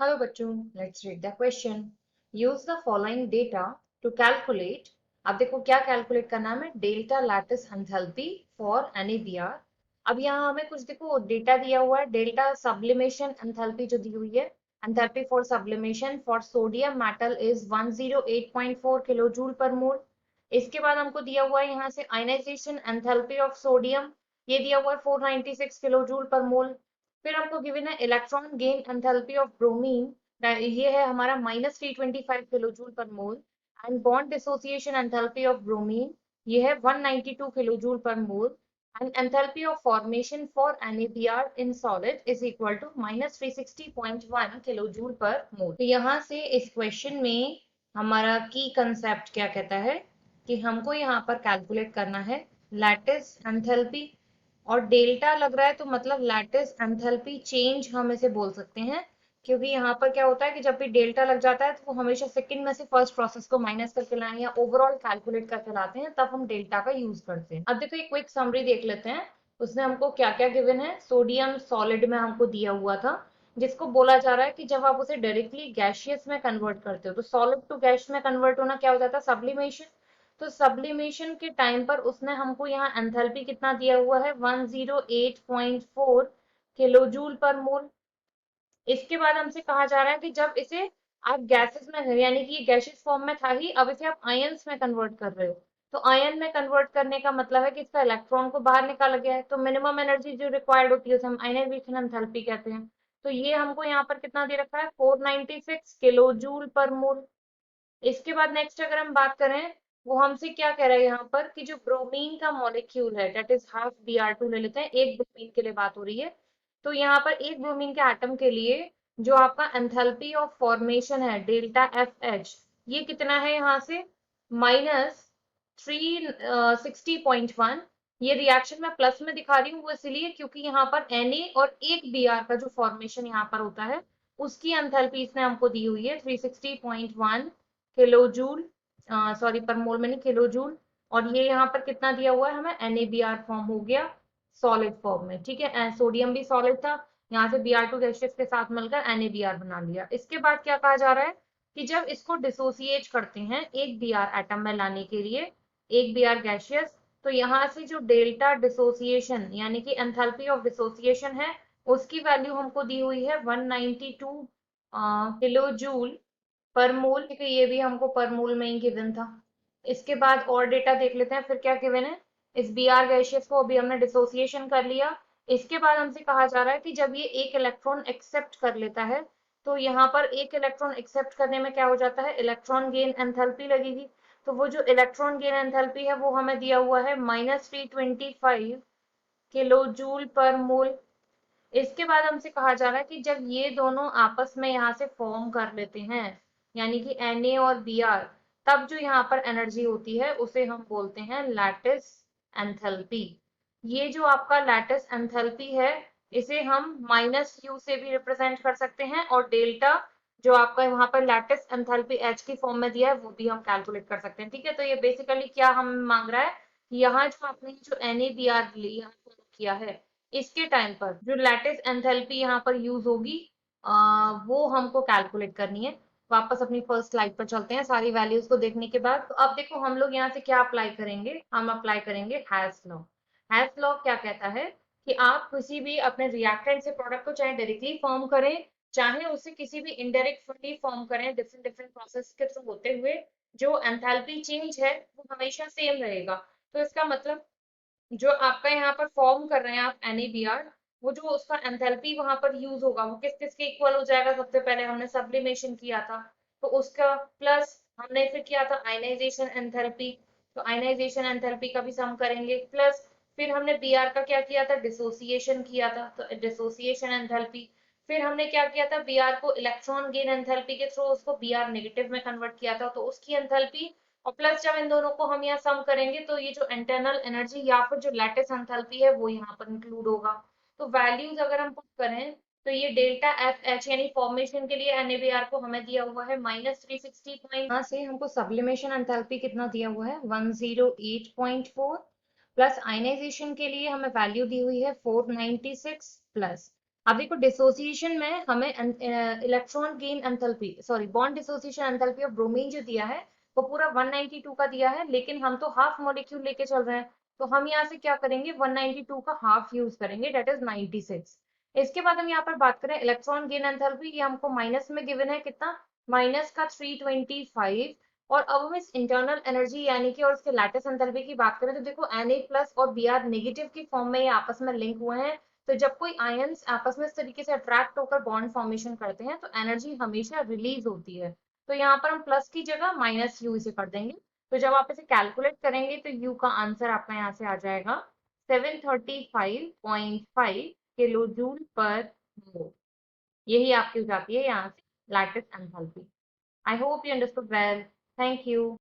Hello बच्चों, let's read the question. Use the following data to calculate. अब देखो क्या कैलकुलेट करना है हमें, delta lattice enthalpy for NaBr. अब यहाँ हमें कुछ देखो डेटा दिया हुआ है, डेल्टा सब्लिमेशन एंथैल्पी जो दी हुई है, enthalpy for sublimation for sodium metal is 108.4 kilo joule per mole. इसके बाद हमको दिया हुआ है यहाँ से आयनाइजेशन एंथैल्पी ऑफ सोडियम, ये दिया हुआ है 496 किलो जूल पर मोल. फिर हमको गिवन है electron gain enthalpy of bromine, ये है हमारा -325 kilo joule per mole. And bond dissociation enthalpy of bromine, ये है 192 kilo joule per mole. And enthalpy of formation for NaBr in solid is equal to -360.1 kilo joule per mole. तो यहाँ से इस question में हमारा की कंसेप्ट क्या कहता है कि हमको यहाँ पर कैलकुलेट करना है लैटिस एंथैल्पी. और डेल्टा लग रहा है तो मतलब लैटिस एंथैल्पी चेंज हम इसे बोल सकते हैं, क्योंकि यहाँ पर क्या होता है कि जब भी डेल्टा लग जाता है तो वो हमेशा सेकंड में से फर्स्ट प्रोसेस को माइनस करके लाएं या ओवरऑल कैलकुलेट करके लाते हैं, तब हम डेल्टा का यूज करते हैं. अब देखो एक क्विक समरी देख लेते हैं, उसने हमको क्या क्या गिवन है. सोडियम सॉलिड में हमको दिया हुआ था, जिसको बोला जा रहा है कि जब आप उसे डायरेक्टली गैशियस में कन्वर्ट करते हो तो सॉलिड टू गैस में कन्वर्ट होना क्या हो जाता है, सब्लिमेशन. तो सब्लिमेशन के टाइम पर उसने हमको यहाँ एंथैल्पी कितना दिया हुआ है, 108.4 किलो जूल पर मोल. इसके बाद हमसे कहा जा रहा है कि जब इसे आप गैसेस में, यानी कि ये गैसियस फॉर्म में था ही, अब इसे आप आयंस में कन्वर्ट कर रहे हो. तो आयन में कन्वर्ट करने का मतलब है कि इसका इलेक्ट्रॉन को बाहर निकाला गया है, तो मिनिमम एनर्जी जो रिक्वायर्ड होती है उसे हम आयनाइजेशन एंथैल्पी कहते हैं. तो ये हमको यहाँ पर कितना दे रखा है, 496 किलो जूल पर मोल. इसके बाद नेक्स्ट अगर हम बात करें, वो हमसे क्या कह रहा है यहाँ पर कि जो ब्रोमीन का मॉलिक्यूल है, डेट इज हाफ Br2 ले लेते हैं, एक ब्रोमीन के लिए बात हो रही है. तो यहाँ पर एक ब्रोमीन के एटम के लिए जो आपका एंथैल्पी ऑफ फॉर्मेशन है डेल्टा FH, ये कितना है यहाँ से -360.1. ये रिएक्शन में प्लस में दिखा रही हूँ वो इसलिए क्योंकि यहाँ पर Na और एक Br का जो फॉर्मेशन यहाँ पर होता है उसकी एंथैल्पी इसने हमको दी हुई है 360.1 किलो जूल, सॉरी पर मोल में नहीं, किलो जूल. और ये यहाँ पर कितना दिया हुआ है हमें, NaBr फॉर्म हो गया सॉलिड फॉर्म में. ठीक है, सोडियम भी सॉलिड था, यहाँ से Br2 गैसेस के साथ मिलकर NaBr बना लिया. इसके बाद क्या कहा जा रहा है कि जब इसको डिसोसिएट करते हैं एक Br एटम में लाने के लिए, एक Br गैसियस, तो यहाँ से जो डेल्टा डिसोसिएशन यानी कि एंथैल्पी ऑफ डिसोसिएशन है, उसकी वैल्यू हमको दी हुई है 192 किलो जूल पर मोल. ठीक है, ये भी हमको पर मोल में ही गिवन था. इसके बाद और डेटा देख लेते हैं फिर क्या गिवन है. इस Br गैसियस को अभी हमने डिसोसिएशन कर लिया. इसके बाद हमसे कहा जा रहा है कि जब ये एक इलेक्ट्रॉन एक्सेप्ट कर लेता है, तो यहाँ पर एक इलेक्ट्रॉन एक्सेप्ट करने में क्या हो जाता है, इलेक्ट्रॉन गेन एंथैल्पी लगेगी. तो वो जो इलेक्ट्रॉन गेन एंथैल्पी है वो हमें दिया हुआ है -325 किलो जूल पर मोल. इसके बाद हमसे कहा जा रहा है कि जब ये दोनों आपस में यहाँ से फॉर्म कर लेते हैं, यानी कि Na और Br, तब जो यहाँ पर एनर्जी होती है उसे हम बोलते हैं लैटिस एंथैल्पी. ये जो आपका लैटिस एंथैल्पी है, इसे हम -U से भी रिप्रेजेंट कर सकते हैं, और डेल्टा जो आपका यहाँ पर लैटिस एंथैल्पी H की फॉर्म में दिया है वो भी हम कैलकुलेट कर सकते हैं. ठीक है, तो ये बेसिकली क्या हम मांग रहा है, यहाँ जो आपने जो NaBr लिया किया है, इसके टाइम पर जो लैटिस एंथैल्पी यहाँ पर यूज होगी, वो हमको कैलकुलेट करनी है. वापस अपनी फर्स्ट स्लाइड पर चलते हैं सारी वैल्यूज को देखने के बाद. तो अब देखो हम लोग यहाँ से क्या अप्लाई करेंगे, हम अप्लाई करेंगे हैस लॉ. हैस लॉ क्या कहता है कि आप किसी भी अपने रिएक्टेंट से प्रोडक्ट को चाहे डायरेक्टली फॉर्म करें, चाहे उसे किसी भी इनडायरेक्टली फॉर्म करें, डिफरेंट डिफरेंट प्रोसेस के थ्रू होते हुए, जो एंथैल्पी चेंज है वो हमेशा सेम रहेगा. तो इसका मतलब जो आपका यहाँ पर फॉर्म कर रहे हैं आप NaBr, वो जो उसका एंथैल्पी वहां पर यूज होगा वो किस किस के इक्वल हो जाएगा, सबसे पहले हमने सब्लिमेशन किया था तो उसका, प्लस हमने फिर किया था आयनाइजेशन एंथैल्पी, तो आयनाइजेशन एंथैल्पी का भी सम करेंगे, प्लस फिर हमने Br का क्या किया था, डिसोसिएशन किया था, तो डिसोसिएशन एंथैल्पी. फिर हमने क्या किया था, Br को इलेक्ट्रॉन गेन एंथैल्पी के थ्रू उसको Br नेगेटिव में कन्वर्ट किया था, तो उसकी एंथैल्पी, और प्लस जब इन दोनों को हम यहाँ सम करेंगे तो ये जो इंटरनल एनर्जी या फिर जो लैटिस एंथैल्पी है वो यहाँ पर इंक्लूड होगा. तो वैल्यूज अगर हम पुट करें तो ये डेल्टा FH यानी फॉर्मेशन के लिए NaBr को हमें दिया हुआ है -360. यहाँ से हमको सब्लिमेशन एंथैल्पी कितना दिया हुआ है, 108.4, प्लस आयनाइजेशन के लिए हमें वैल्यू दी हुई है 496, प्लस अब देखो डिसोसिएशन में हमें electron gain enthalpy, sorry bond dissociation enthalpy of bromine जो दिया है वो पूरा 192 का दिया है, लेकिन हम तो हाफ मॉलिक्यूल लेके चल रहे हैं, तो हम यहाँ से क्या करेंगे 192 का हाफ यूज करेंगे, डेट इज 96। इसके बाद हम यहाँ पर बात करें इलेक्ट्रॉन गेन एंथैल्पी, ये हमको माइनस में गिवन है कितना, माइनस का 325। और अब हम इस इंटरनल एनर्जी यानी कि और उसके लैटिस एंथैल्पी की बात करें तो देखो Na प्लस और Br नेगेटिव के फॉर्म में ये आपस में लिंक हुए हैं, तो जब कोई आयंस आपस में इस तरीके से अट्रैक्ट होकर बॉन्ड फॉर्मेशन करते हैं तो एनर्जी हमेशा रिलीज होती है। तो यहाँ पर हम प्लस की जगह माइनस यू इसे कर देंगे। तो जब आप इसे कैलकुलेट करेंगे तो यू का आंसर आपका यहाँ से आ जाएगा 735.5 किलो जूल पर मोल। यही आपकी हो जाती है यहाँ से lattice enthalpy. I hope you understood well. Thank you.